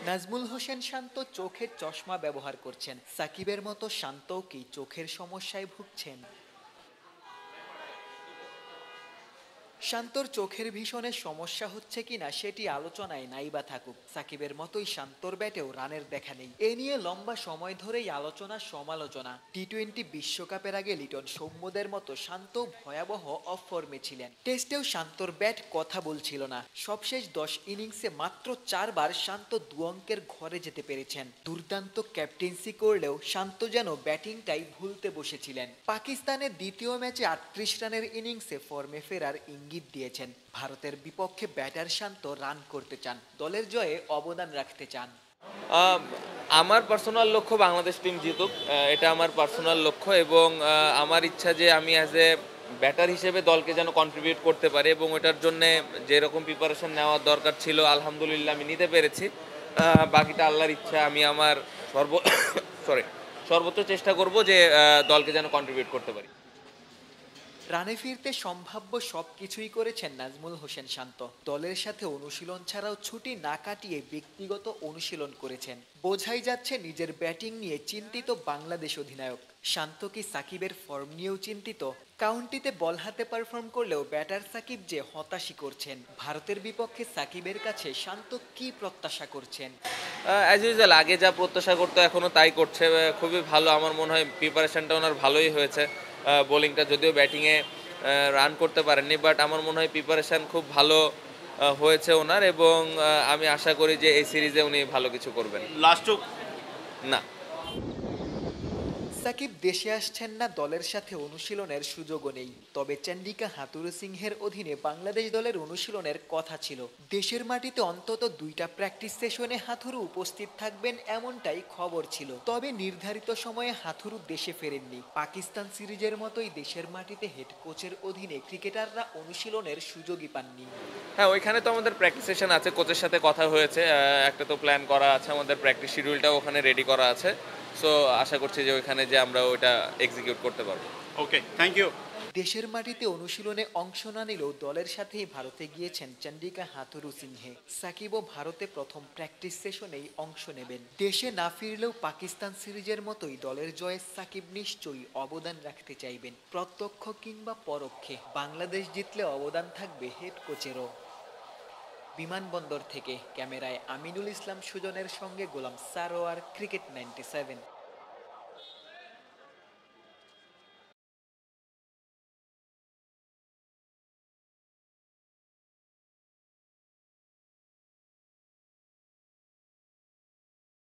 নাজমুল হোসেন শান্ত চোখের চশমা ব্যবহার করছেন। সাকিবের মতো শান্তও কি চোখের সমস্যায় ভুগছেন? শান্তর চোখের ভীষণে সমস্যা হচ্ছে কিনা সেটি আলোচনায় নাই বা থাকুক, সাকিবের মতোই শান্তর ব্যাটেও রানের দেখা নেই। এ নিয়ে লম্বা সময় ধরেই আলোচনা সমালোচনা। টি-20 বিশ্বকাপের আগে লিটন সৌম্যদের মতো শান্ত ভয়াবহ অফ ফর্মে ছিলেন। টেস্টেও শান্তর ব্যাট কথা বলছিল না। সবশেষ 10 ইনিংসে মাত্র 4বার শান্ত দু অঙ্কের ঘরে যেতে পেরেছেন। দুর্দান্ত ক্যাপ্টেন্সি করলেও শান্ত যেন ব্যাটিংটাই ভুলতে বসেছিলেন। পাকিস্তানের দ্বিতীয় ম্যাচে 38 রানের ইনিংসে ফর্মে ফেরার ইঙ্গিত দিয়েছেন। ভারতের বিপক্ষে ব্যাটার শান্ত রান করতে চান, দলের জয়ে অবদান রাখতে চান। আম, আমার পার্সোনাল লক্ষ্য বাংলাদেশ টিম জিতুক। এটা আমার পার্সোনাল লক্ষ্য এবং আমার ইচ্ছা যে আমি অ্যাজ এ ব্যাটার হিসেবে দলকে যেন কন্ট্রিবিউট করতে পারি এবং ওটার জন্যে যেরকম প্রিপারেশন নেওয়ার দরকার ছিল আলহামদুলিল্লাহ আমি নিতে পেরেছি। বাকিটা আল্লাহর ইচ্ছা। আমি আমার সর্ব সরি সর্বোচ্চ চেষ্টা করব যে দলকে যেন কন্ট্রিবিউট করতে পারি। রানে ফিরতে সম্ভাব্য সবকিছুই করেছেন নাজমুল হোসেন শান্ত। দলের সাথে অনুশীলন ছাড়াও ছুটি না কাটিয়ে ব্যক্তিগত অনুশীলন করেছেন। বোঝাই যাচ্ছে নিজের ব্যাটিং নিয়ে চিন্তিত বাংলাদেশ অধিনায়ক। শান্ত কি সাকিবের ফর্ম নিয়েও চিন্তিত? কাউন্টিতে বল হাতে পারফর্ম করলেও ব্যাটার সাকিব যে হতাশই করছেন। ভারতের বিপক্ষে সাকিবের কাছে শান্ত কি প্রত্যাশা করছেন? অ্যাজ ইউজুয়াল আগে যা প্রত্যাশা করতো এখনও তাই করছে। খুবই ভালো, আমার মনে হয় প্রিপারেশনটা ওনার ভালোই হয়েছে। বোলিংটা যদিও ব্যাটিংয়ে রান করতে পারেননি, বাট আমার মনে হয় প্রিপারেশন খুব ভালো হয়েছে ওনার এবং আমি আশা করি যে এই সিরিজে উনি ভালো কিছু করবেন। লাস্ট না। সাকিব দেশে আসছেন না, দলের সাথে অনুশীলনের সুযোগও নেই। তবে চন্ডিকা হাথুরু সিংহের অধীনে বাংলাদেশ দলের অনুশীলনের কথা ছিল। দেশের মাটিতে অন্তত 2টা প্র্যাকটিস সেশনে হাথুরু উপস্থিত থাকবেন এমনটাই খবর ছিল। তবে নির্ধারিত সময়ে হাথুরু দেশে ফেরেননি। পাকিস্তান সিরিজের মতোই দেশের মাটিতে হেড কোচের অধীনে ক্রিকেটাররা অনুশীলনের সুযোগই পাননি। হ্যাঁ, ওইখানে তো আমাদের প্র্যাকটিস সেশন আছে, কোচের সাথে কথা হয়েছে। একটা তো প্ল্যান করা আছে, আমাদের প্র্যাকটিস শিডিউলটাও ওখানে রেডি করা আছে। সো আশা করছি যে ওইখানে যে আমরা ওইটা এক্সিকিউট করতে পারবো। ওকে, থ্যাংক ইউ। দেশের মাটিতে অনুশীলনে অংশ না নিলেও দলের সাথেই ভারতে গিয়েছেন চন্ডিকা হাথুরু সিংহে। সাকিবও ভারতে প্রথম প্র্যাকটিস সেশনেই অংশ নেবেন। দেশে না ফিরলেও পাকিস্তান সিরিজের মতোই দলের জয়ে সাকিব নিশ্চয়ই অবদান রাখতে চাইবেন, প্রত্যক্ষ কিংবা পরোক্ষে। বাংলাদেশ জিতলে অবদান থাকবে হেড কোচেরও। বিমানবন্দর থেকে ক্যামেরায় আমিনুল ইসলাম সুজনের সঙ্গে গোলাম সারোয়ার, ক্রিকেট 97।